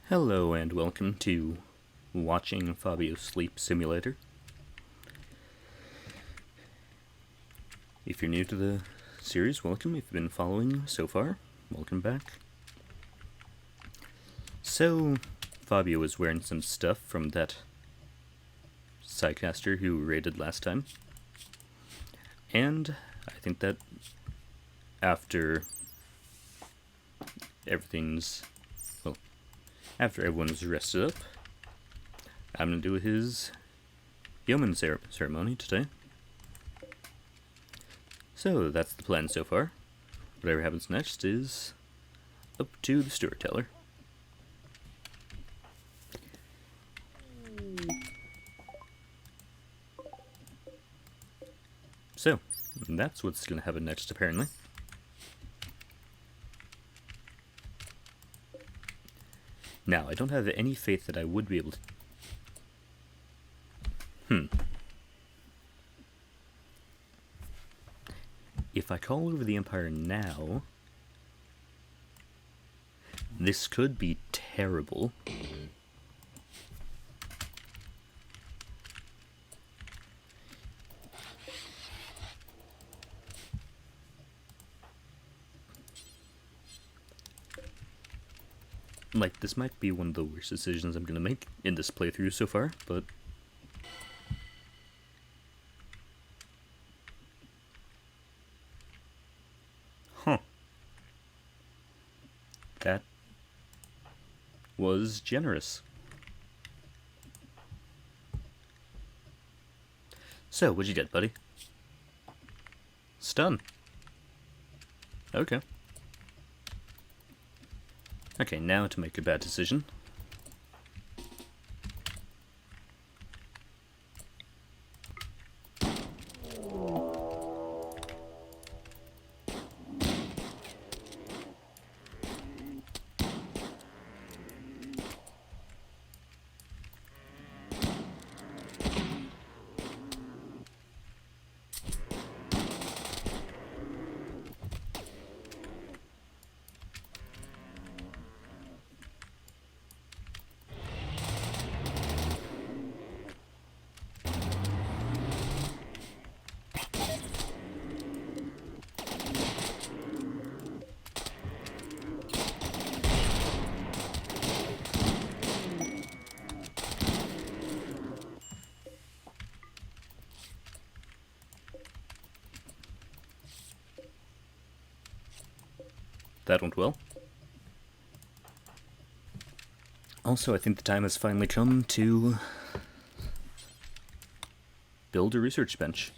Hello and welcome to Watching Fabio Sleep Simulator. If you're new to the series, welcome. If you've been following so far, welcome back. So, Fabio was wearing some stuff from that sidecaster who raided last time. And I think that after after everyone's rested up, I'm going to do his yeoman ceremony today. So that's the plan so far. Whatever happens next is up to the storyteller. So, that's what's going to happen next apparently. Now, I don't have any faith that I would be able to... If I call over the Empire now, this could be terrible. Like, this might be one of the worst decisions I'm gonna make in this playthrough so far, but... That was generous. So, what'd you get, buddy? Stun. Okay. Okay, now to make a bad decision. That went well. Also, I think the time has finally come to build a research bench.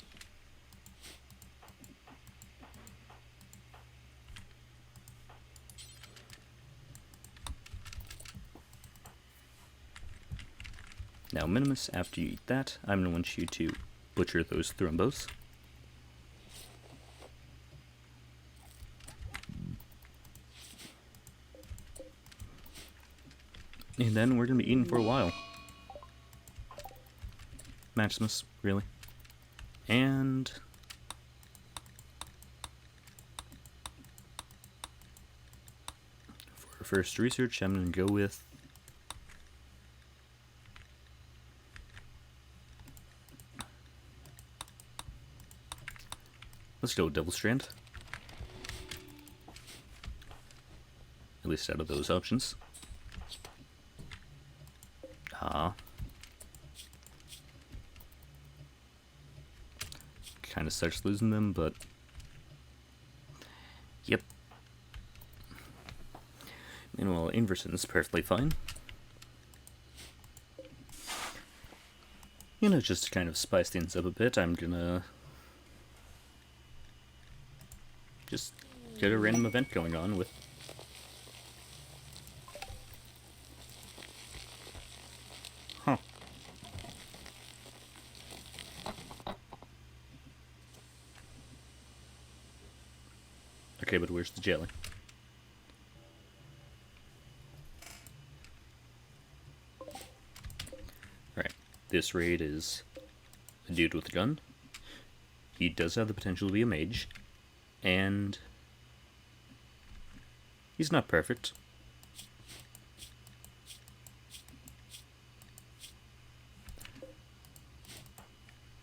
Now, Minimus, after you eat that, I'm going to want you to butcher those thrombos. And then we're going to be eating for a while. Maximus, really. And... for our first research, I'm going to go with... let's go with Double Strand. At least out of those options. Kind of starts losing them, but yep. Meanwhile, Inverson's perfectly fine. You know, just to kind of spice things up a bit, I'm gonna just get a random event going on with Okay, but where's the jelly? Alright, this raid is a dude with a gun. He does have the potential to be a mage, and he's not perfect.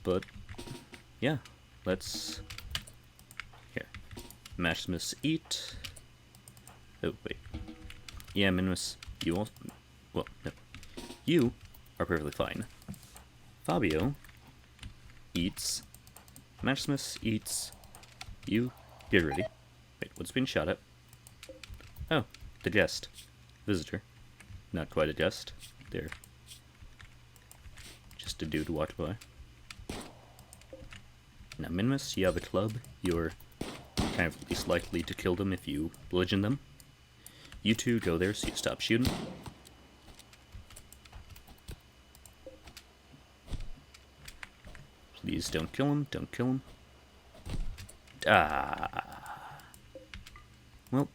but yeah, let's... Here. Maximus, eat. Oh, wait. Yeah, Minimus, you also... Well, no. You are perfectly fine. Fabio eats. Maximus eats. You get ready. Wait, what's being shot at? Oh, the guest. Visitor. Not quite a guest. There. Just a dude walked by. Now, Minimus, you have a club. You're kind of least likely to kill them if you bludgeon them. You two go there, so you stop shooting. Please don't kill him, don't kill him. Ah. Well,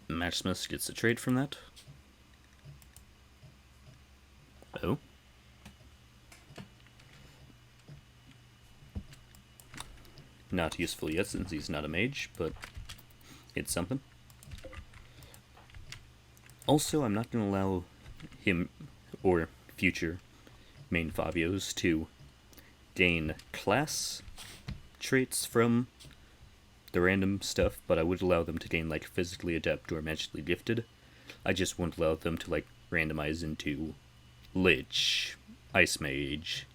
Maximus gets a trade from that. Oh. Not useful yet since he's not a mage, but it's something. Also, I'm not going to allow him or future main Fabios to gain class traits from the random stuff, but I would allow them to gain like physically adept or magically gifted. I just won't allow them to like randomize into Lich, Ice Mage,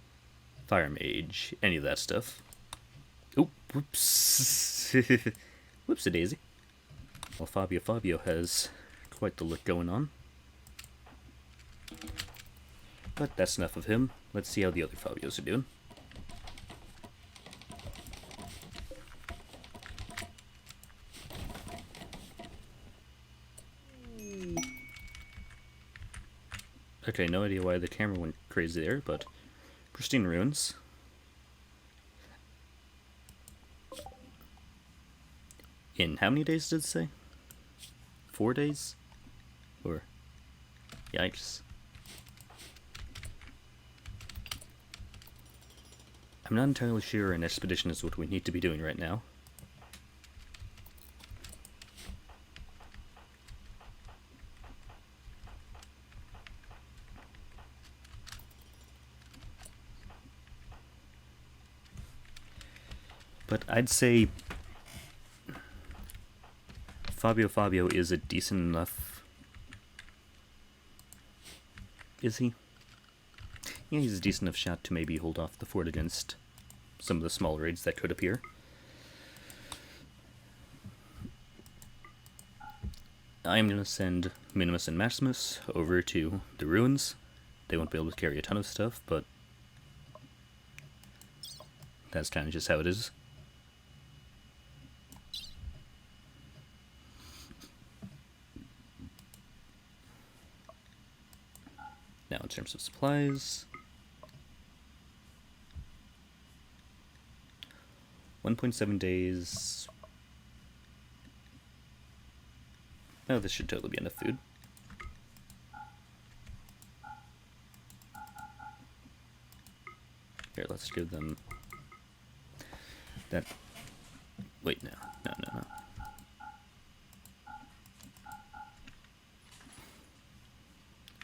Fire Mage, any of that stuff. Oh, whoops. Whoops-a-daisy. Well, Fabio Fabio has quite the look going on. But that's enough of him. Let's see how the other Fabios are doing. Okay, no idea why the camera went crazy there, but pristine ruins. In how many days did it say? 4 days? Or... yikes. I'm not entirely sure an expedition is what we need to be doing right now. But I'd say Fabio Fabio is a decent enough... Is he? Yeah, he's a decent enough shot to maybe hold off the fort against some of the small raids that could appear. I'm going to send Minimus and Maximus over to the ruins. They won't be able to carry a ton of stuff, but that's kind of just how it is. Now, in terms of supplies, 1.7 days. Oh, this should totally be enough food. Here, let's give them that. Wait, no.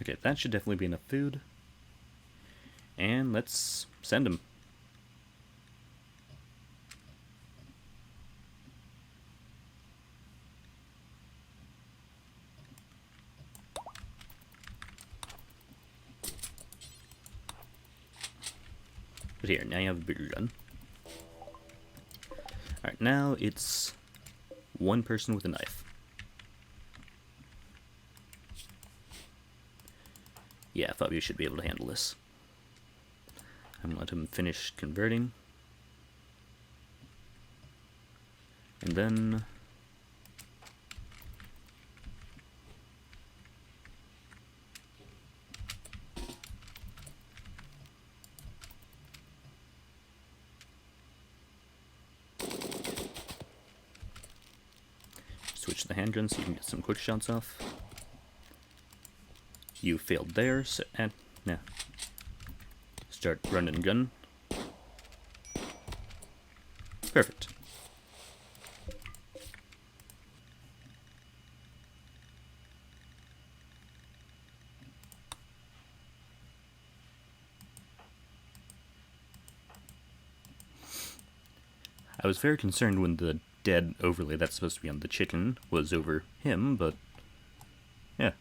Okay, that should definitely be enough food. And let's send them. But here, now you have a bigger gun. Alright, now it's one person with a knife. Yeah, Fabio should be able to handle this. I'm going to let him finish converting. And then... switch the handgun so you can get some quick shots off. You failed there, so no. Start running gun. Perfect. I was very concerned when the dead overlay that's supposed to be on the chicken was over him, but yeah.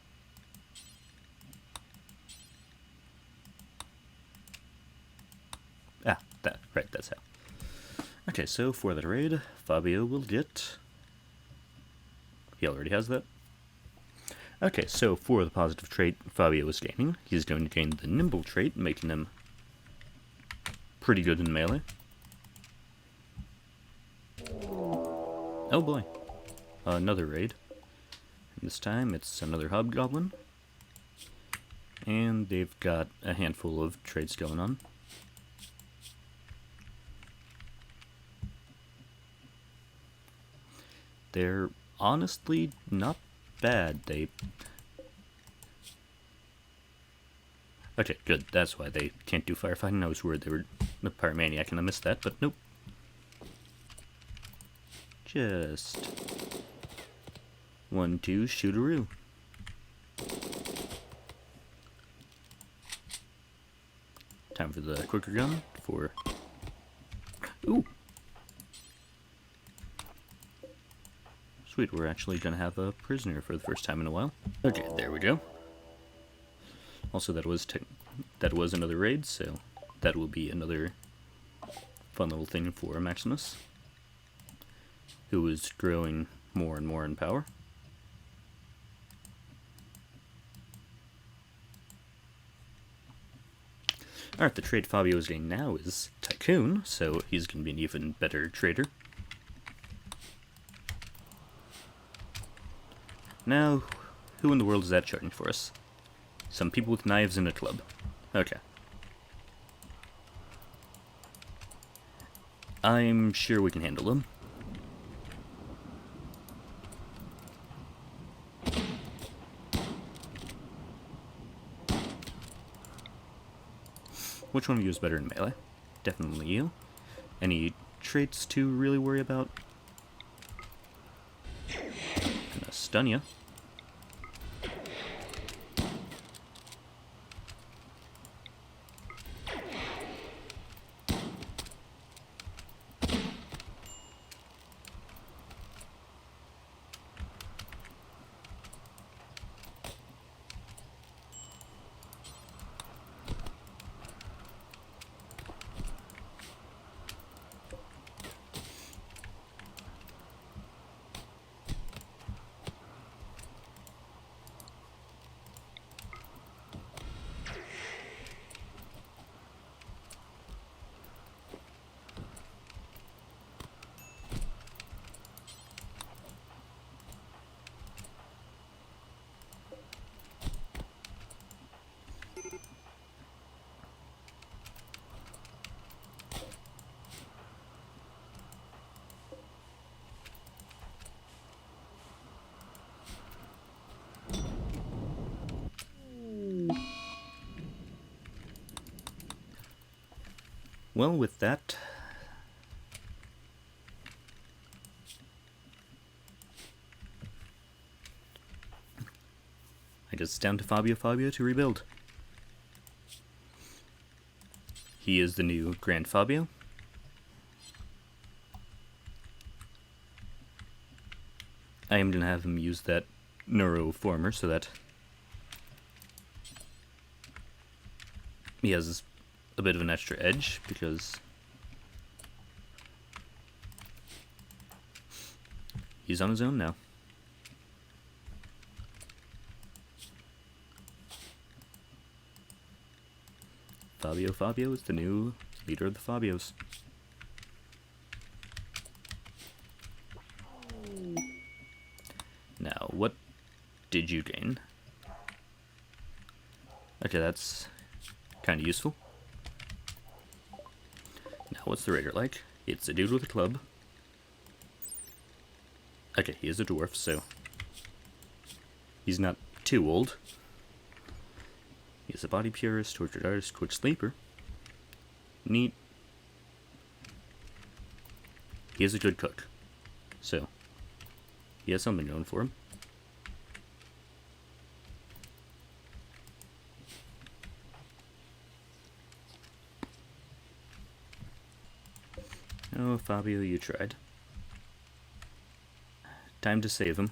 Ah, that's how. Okay, so for that raid, Fabio will get... He already has that. Okay, so for the positive trait Fabio is gaining, he's going to gain the nimble trait, making him pretty good in melee. Oh boy, another raid. This time it's another hobgoblin, and they've got a handful of traits going on. They're honestly not bad. Okay, good. That's why they can't do firefighting. I was worried they were the pyromaniac and I missed that, but nope. Just 1-2 shootaroo. Time for the quicker gun for... Ooh! Sweet, we're actually gonna have a prisoner for the first time in a while. Okay, there we go. Also, that was another raid, so that will be another fun little thing for Maximus, who is growing more and more in power. Alright, the trait Fabio is getting now is Tycoon, so he's going to be an even better trader. Now, who in the world is that charging for us? Some people with knives in a club. Okay. I'm sure we can handle them. Which one of you is better in melee? Definitely you. Any traits to really worry about? Gonna stun ya. Well, with that, I guess it's down to Fabio Fabio to rebuild. He is the new Grand Fabio. I am going to have him use that neuroformer so that he has a bit of an extra edge, because he's on his own now. Fabio Fabio is the new leader of the Fabios. Now, what did you gain? Okay, that's kind of useful. Now, what's the raider like? It's a dude with a club. Okay, he is a dwarf, so he's not too old. He's a body purist, tortured artist, quick sleeper. Neat. He is a good cook, so he has something going for him. Oh, Fabio, you tried. Time to save him.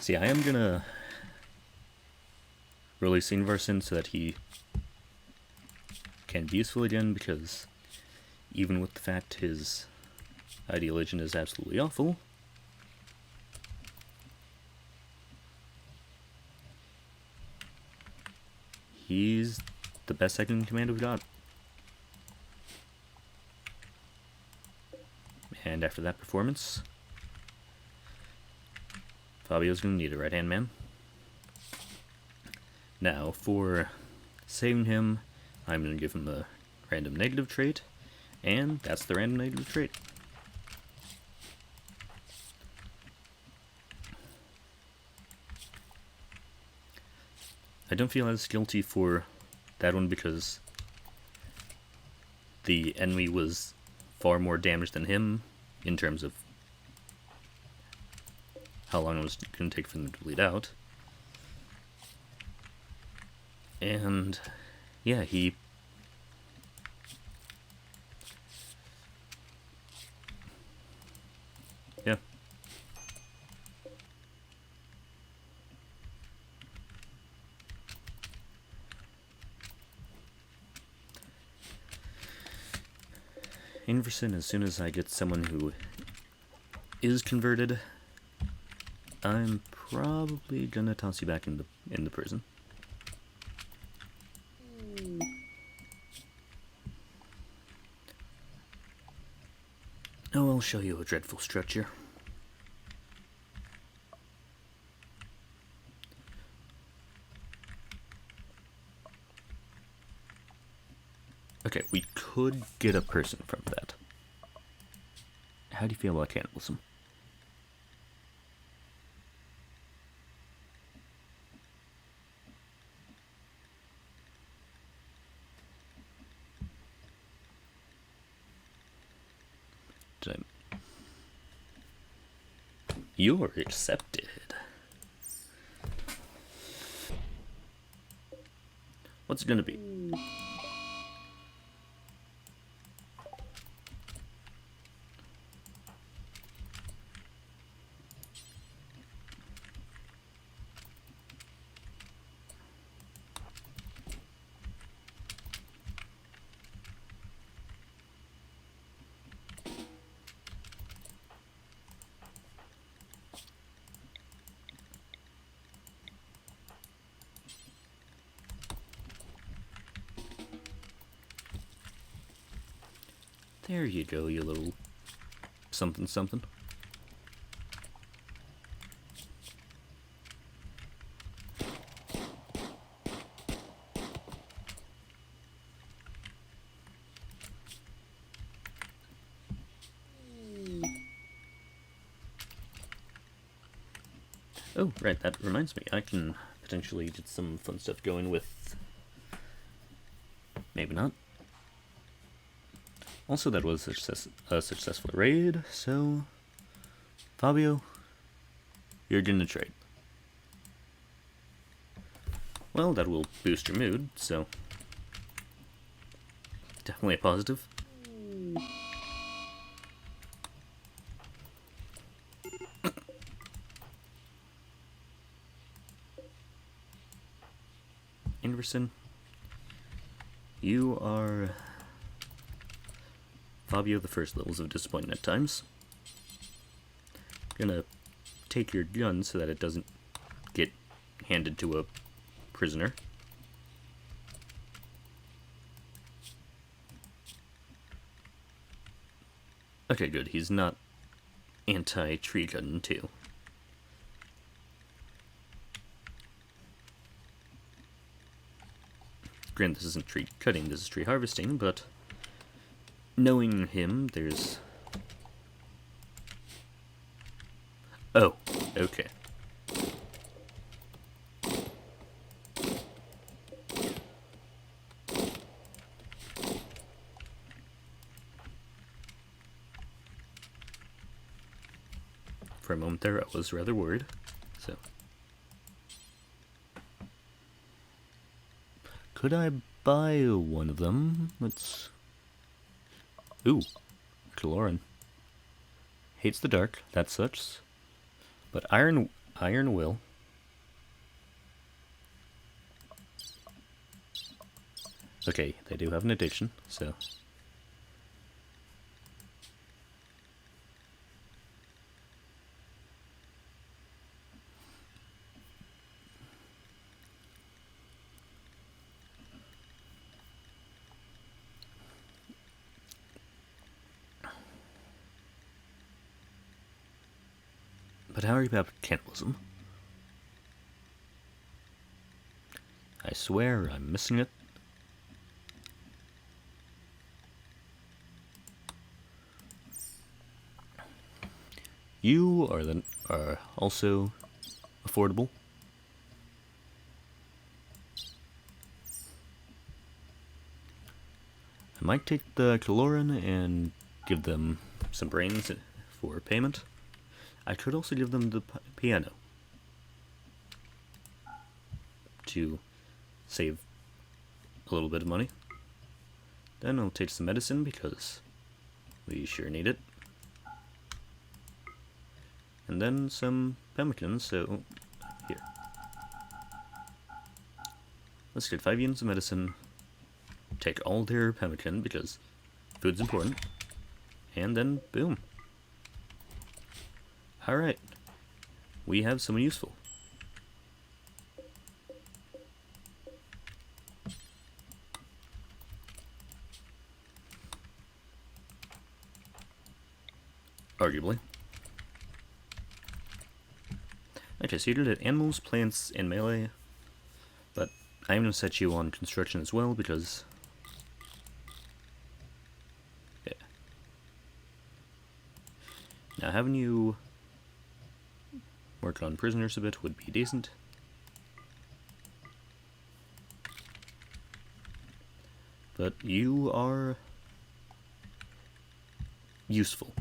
See, I am gonna release Inversin so that he can be useful again, because even with the fact his ideal agent is absolutely awful, he's the best second in command we've got. And after that performance, Fabio's gonna need a right-hand man. Now, for saving him, I'm gonna give him a random negative trait, and that's the random negative trait. I don't feel as guilty for that one because the enemy was far more damaged than him in terms of how long it was going to take for them to bleed out. And yeah, he yeah. Inverson, as soon as I get someone who is converted, I'm probably gonna toss you back in the prison. Oh, I'll show you a dreadful structure. Okay, we could get a person from that. How do you feel about cannibalism? You're accepted. What's it gonna be? There you go, you little something something. Oh, right, that reminds me, I can potentially get some fun stuff going with... Maybe not. Also, that was a successful raid, so... Fabio, you're gonna trade. Well, that will boost your mood, so... Definitely a positive. Inverson, you are... Fabio the first levels of disappointment at times. Gonna take your gun so that it doesn't get handed to a prisoner. Okay, good. He's not anti-tree gun too. Granted, this isn't tree cutting, this is tree harvesting, but knowing him, there's... Oh, okay. For a moment there, I was rather worried, so... Could I buy one of them? Let's... Ooh, Caloran. Hates the dark, that such. But Iron will. Okay, they do have an addiction, so... But how are you about cannibalism? I swear I'm missing it. You are also affordable. I might take the Caloran and give them some brains for payment. I could also give them the piano to save a little bit of money. Then I'll take some medicine because we sure need it. And then some pemmican, so here. Let's get 5 units of medicine, take all their pemmican because food's important, and then boom. Alright, we have someone useful. Arguably. Okay, so you did animals, plants, and melee, but I'm going to set you on construction as well because... Yeah. Now having you work on prisoners a bit would be decent. But you are useful.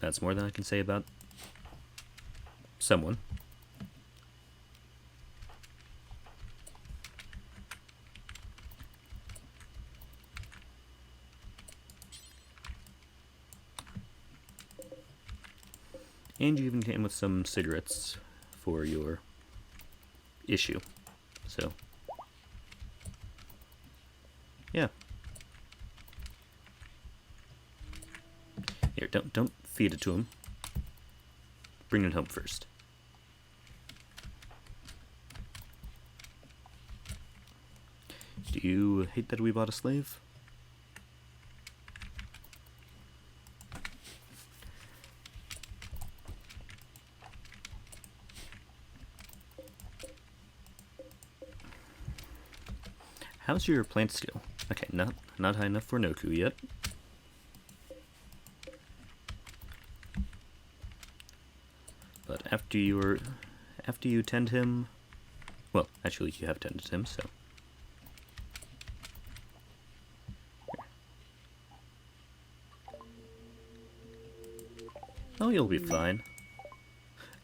That's more than I can say about someone. And you even came with some cigarettes for your issue. So, yeah. Here, don't feed it to him. Bring it home first. Do you hate that we bought a slave? How's your plant skill? Okay, not high enough for Noku yet. But after you tend him, well, actually you have tended him, so. Oh, you'll be fine.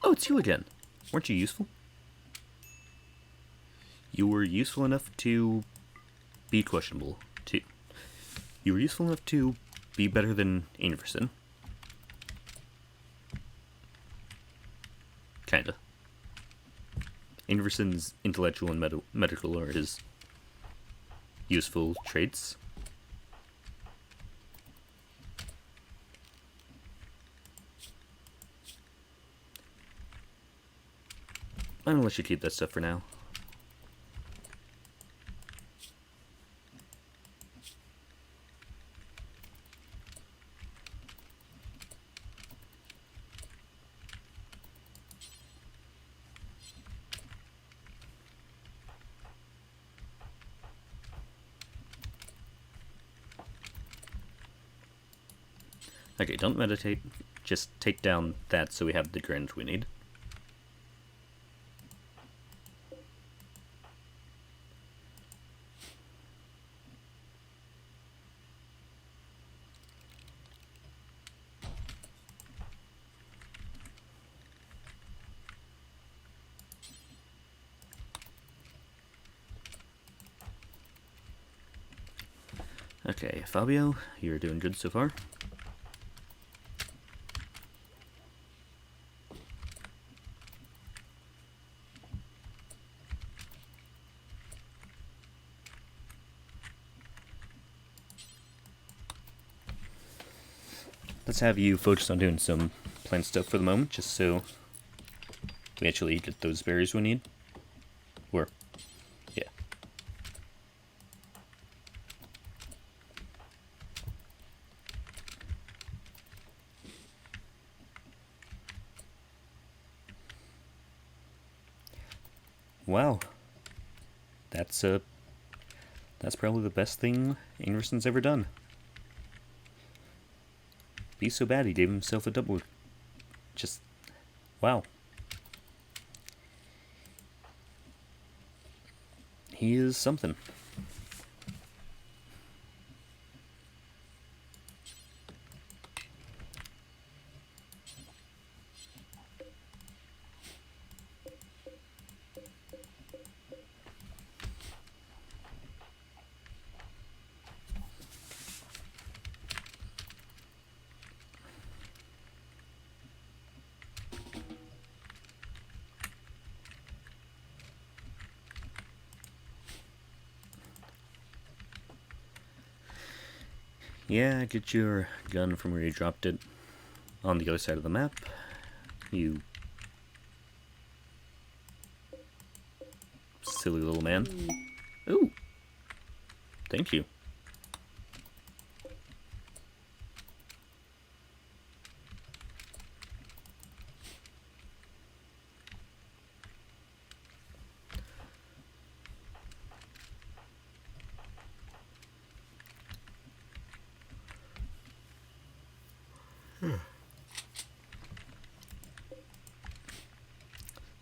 Oh, it's you again. Weren't you useful? You were useful enough to be questionable, too. You were useful enough to be better than Inverson. Kinda. Inverson's intellectual and medical are his useful traits. I'm gonna let you keep that stuff for now. Okay, don't meditate. Just take down that so we have the granite we need. Okay, Fabio, you're doing good so far. Let's have you focus on doing some plant stuff for the moment, just so we actually get those berries we need. Or, yeah. Wow. That's probably the best thing Ingerson's ever done. He's so bad he gave himself a double. Just, wow. He is something. Yeah, get your gun from where you dropped it on the other side of the map. You silly little man. Ooh! Thank you.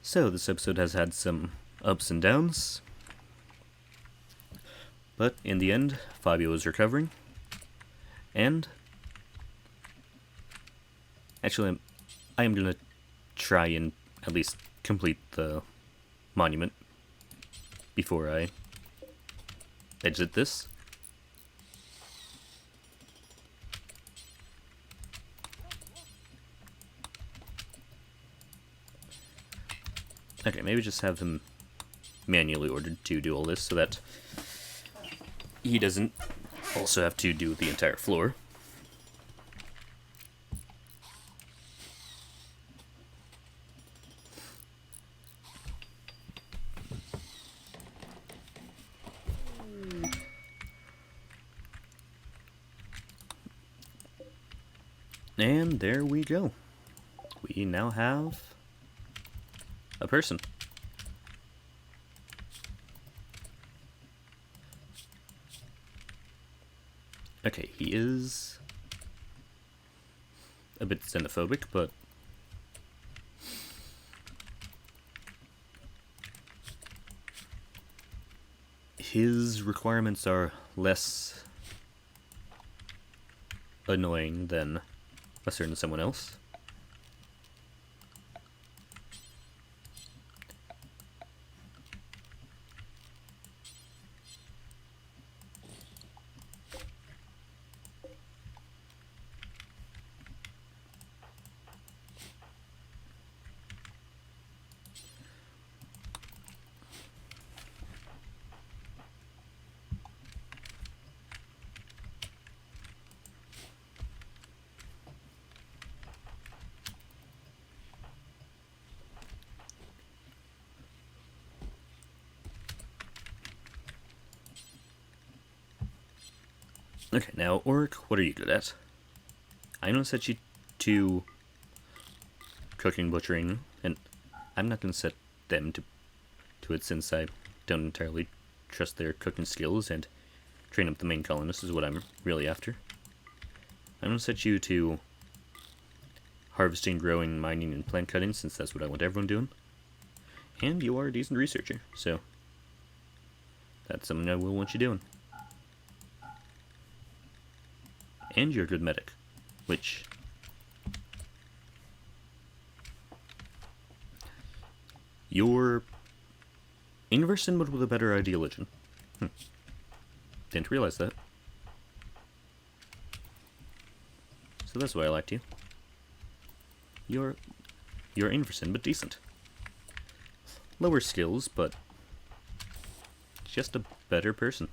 So, this episode has had some ups and downs, but in the end, Fabio is recovering, and actually, I am going to try and at least complete the monument before I exit this. Okay, maybe just have him manually ordered to do all this so that he doesn't also have to do the entire floor. And there we go. We now have a person. Okay, he is a bit xenophobic, but his requirements are less annoying than a certain someone else. Okay, now, Oric, what are you good at? I'm going to set you to cooking, butchering, and I'm not going to set them to it since I don't entirely trust their cooking skills, and train up the main colonist is what I'm really after. I'm going to set you to harvesting, growing, mining, and plant cutting, since that's what I want everyone doing. And you are a decent researcher, so that's something I will want you doing. And you're a good medic, which... You're inverse in but with a better ideology. Didn't realize that. So that's why I liked you. You're inverse in but decent. Lower skills, but just a better person.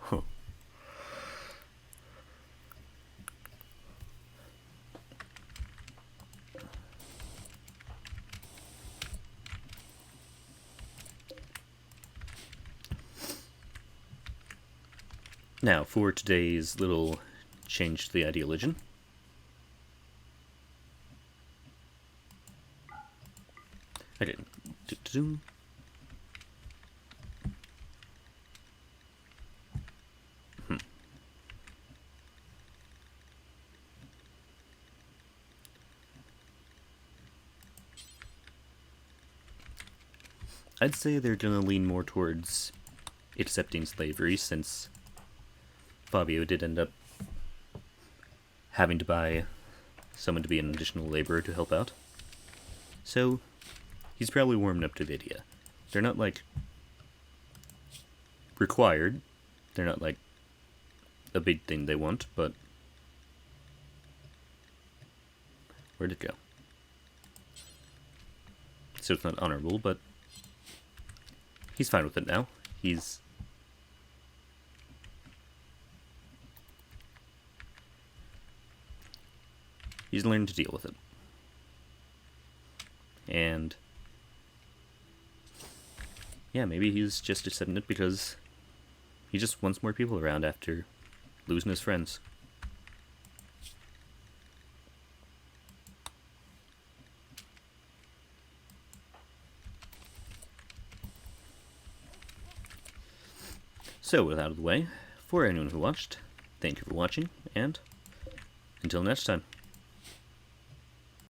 Huh. Now, for today's little change to the ideology. Okay. I'd say they're gonna lean more towards accepting slavery, since Fabio did end up having to buy someone to be an additional laborer to help out. So, he's probably warming up to the idea. They're not, like, required. They're not, like, a big thing they want, but... Where'd it go? So it's not honorable, but... He's fine with it now. He's learned to deal with it. And yeah, maybe he's just accepting it because he just wants more people around after losing his friends. So, with that out of the way, for anyone who watched, thank you for watching, and until next time.